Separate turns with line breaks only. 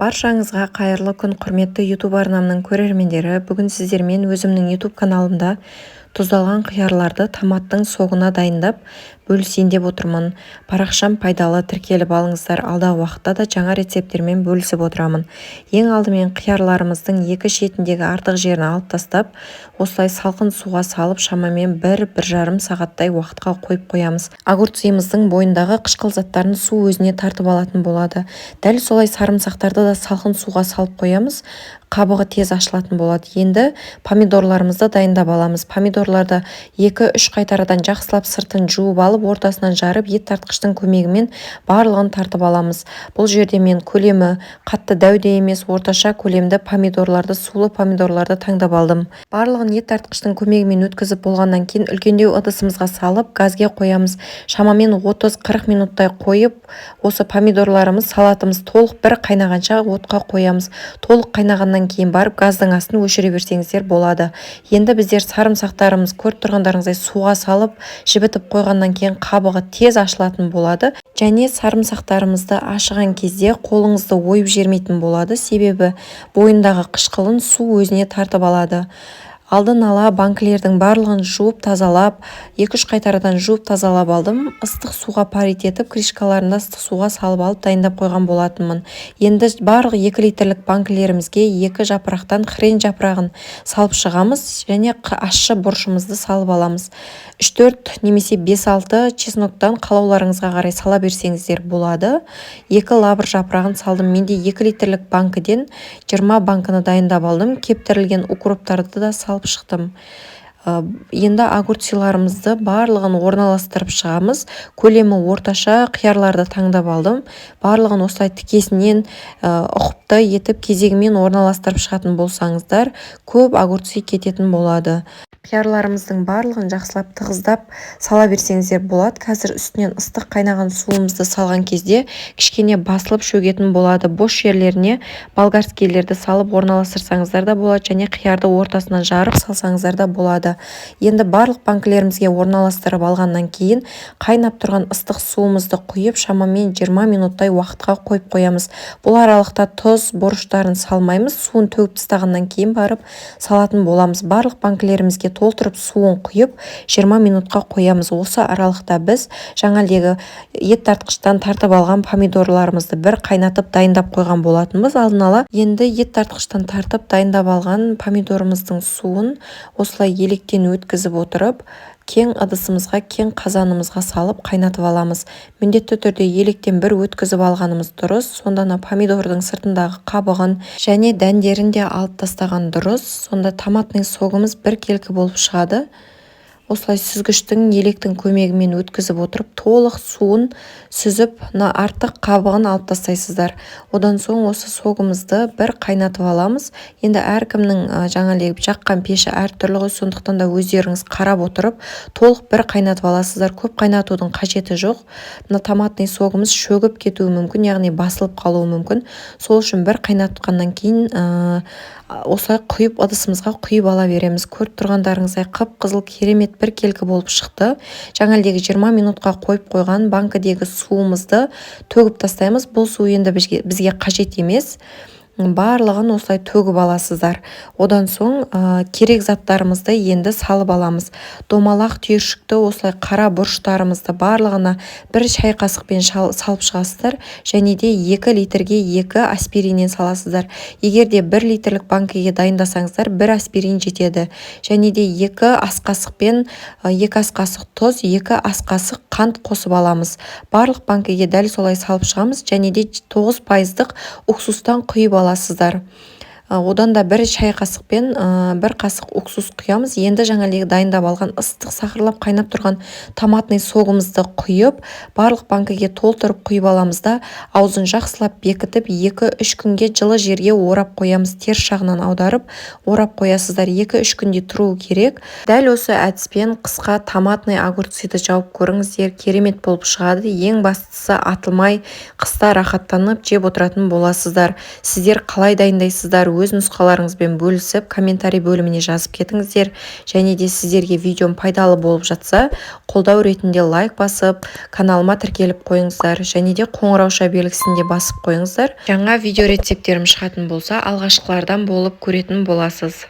Баршаңызға қайырлы күн, құрметті YouTube арнамның көрермендері. Бүгін сіздермен өзімнің YouTube каналымда тұздалған қиярларды томаттың соғына дайындап бөлісейін деп отырмын. Парақшам пайдалы, тіркеліп алыңыздар. Алдағы уақытта да жаңа рецепттермен бөлісіп отырамын. Ең алдымен қиярларымыздың екі шетіндегі артық жерін алып тастап, осылай салқын суға салып шамамен 1-1,5 сағаттай уақытқа қойып қоямыз. Огурцымыздың бойындағы қышқыл заттарын су өзіне тартып алатын болады. Дәл солай сарымсақтарды да салқын суға салып қоямыз. Қабығы тез ашылатын болады. Енді помидорларымызды дайындап аламыз. Помидорларды 2-3 қайтарадан жақсылап сыртын жуып алып, ортасынан жарып, ет тартқыштың көмегімен барлығын тартып аламыз. Бұл жерде мен көлемі қатты дәуде емес, орташа көлемді помидорларды, сулы помидорларды таңдап алдым. Барлығын ет тартқыштың көмегімен өткізіп болғаннан кейін үлкендеу ыдысымызға салып, газге қоямыз. Шамамен 30-40 минуттай қойып, осы помидорларымыз, салатымыз толық бір қайнағанша отқа қоямыз. Толық қайнағаннан кейін барып газдың астын өшіре берсеңіздер болады. Енді біздер сарымсақтарымыз көріп тұрғандарыңыздай суға салып жібітіп қойғаннан кейін қабығы тез ашылатын болады. Және сарымсақтарымызды ашыған кезде қолыңызды ойып жібермейтін болады, себебі бойындағы қышқылын су өзіне тартып алады. Алдын ала банкілердің барлығын жуып тазалап, 2-3 қайтарадан жуып тазалап алдым. Ыстық суға парит етіп, крышкаларында ыстық суға салып алып дайындап қойған болатынмын. Енді барлық 2 литрлік банкілерімізге 2 жапырақтан хрен жапырағын салып шығамыз және ащы бұрышымызды салып аламыз. 3-4 немесе 5-6 чесноктан қалауларыңызға қарай сала берсеңіздер болады. 2 лавр жапырағын салдым. Менде 2 литрлік банкіден 20 банкыны дайындап алдым. Кептірілген укроптарды да салып шықтым. Енді огурциларымызды барлығын орналастырып шығамыз. Көлемі орташа қиярларды таңдап алдым. Барлығын осылай тікесінен ұқыпты етіп кезегімен орналастырып шығатын болсаңыздар, көп огурцы кететін болады. Қиярларымыздың барлығын жақсылап тығыздап сала берсеңіздер болады. Қазір үстінен ыстық қайнаған суымызды салған кезде кішкене басылып шөгетін болады. Бос жерлеріне болгарскийлерді салып орналастырсаңыздар да болады, және қиярды ортасынан жарып салсаңыздар да болады. Енді барлық банкілерімізге орналастырып алғаннан кейін қайнап тұрған ыстық суымызды құйып шамамен 20 минуттай уақытқа қойып қоямыз. Бұл аралықта тұз, бұрыштарын салмаймыз. Суын төгіп тастағаннан кейін барып салатын боламыз. Барлық банкілерімізге толтырып суын құйып 20 минутқа қоямыз. Осы аралықта біз жаңалегі ет тартқыштан тартып алған помидорларымызды бір қайнатып дайындап қойған болатынбыз алдын ала. Енді ет тартқыштан тартып дайындап алған помидорымыздың суын осылай електен өткізіп отырып, кең ыдысымызға, кең қазанымызға салып қайнатып аламыз. Міндетті түрде електен бір өткізіп алғанымыз дұрыс. Сонда помидордың сыртындағы қабығын және дәндерін де алып тастаған дұрыс. Сонда томатный согымыз бір келкі болып шығады. Осылай сүзгіштің електің көмегімен өткізіп отырып, толық суын сүзіп, артық қабығын алып тастайсыздар. Одан соң осы согымызды бір қайнатып аламыз. Енді әркімнің жаңалегі жаққан пеші әртүрлі ғой, сондықтан да өздеріңіз қарап отырып, толық бір қайнатып аласыздар. Көп қайнатудың қажеті жоқ. Томатный согымыз шөгіп кетуі мүмкін, яғни басылып қалуы мүмкін. Сол үшін бір қайнатқаннан кейін осылай құйып ыдысымызға құйып ала береміз. Көріп тұрғандарыңыздай қып-қызыл керемет бір келкі болып шықты. Жаңалдегі 20 минутқа қойып қойған банкідегі суымызды төгіп тастаймыз. Бұл су енді бізге қажет емес. Барлығын осылай төгіп аласыздар. Одан соң керек заттарымызды енді салып аламыз. Домалақ түйіршікті осылай қара бұрыштарымызды барлығына бір шай қасықпен салып шығасыздар. Және де 2 литрге 2 аспириннен саласыздар. Егер де 1 литрлік банкіге дайындасаңыздар, 1 аспирин жетеді. Және де 2 ас қасықпен 2 ас қасық тұз, 2 ас қасық қант қосып аламыз. Барлық банкіге дәл солай салып шығамыз. Және де 9% уксустан құйып аласыздар. Одан да бір шай қасықпен 1 қасық уксус құямыз. Енді жаңалегі дайындап алған ыстық сақырлап қайнап тұрған томатный согымызды құйып, барлық банкіге толтырып құйып аламыз да, аузын жақсылап бекітіп 2-3 күнге жылы жерге орап қоямыз. Теріс жағынан аударып орап қоясыздар. 2-3 күнде тұру керек. Дәл осы әдіспен қысқа томатный огурцыды жауып көріңіздер, керемет болып шығады. Ең бастысы атылмай, қыста рахаттанып жеп отыратын боласыздар. Сіздер қалай дайындайсыздар? өз нұсқаларыңызбен бөлісіп комментарий бөліміне жазып кетіңіздер. Және де сіздерге видеом пайдалы болып жатса, қолдау ретінде лайк басып, каналыма тіркеліп қойыңыздар. Және де қоңырауша белгісін де басып қойыңыздар. Жаңа видео рецепттерім шығатын болса, алғашқылардан болып көретін боласыз.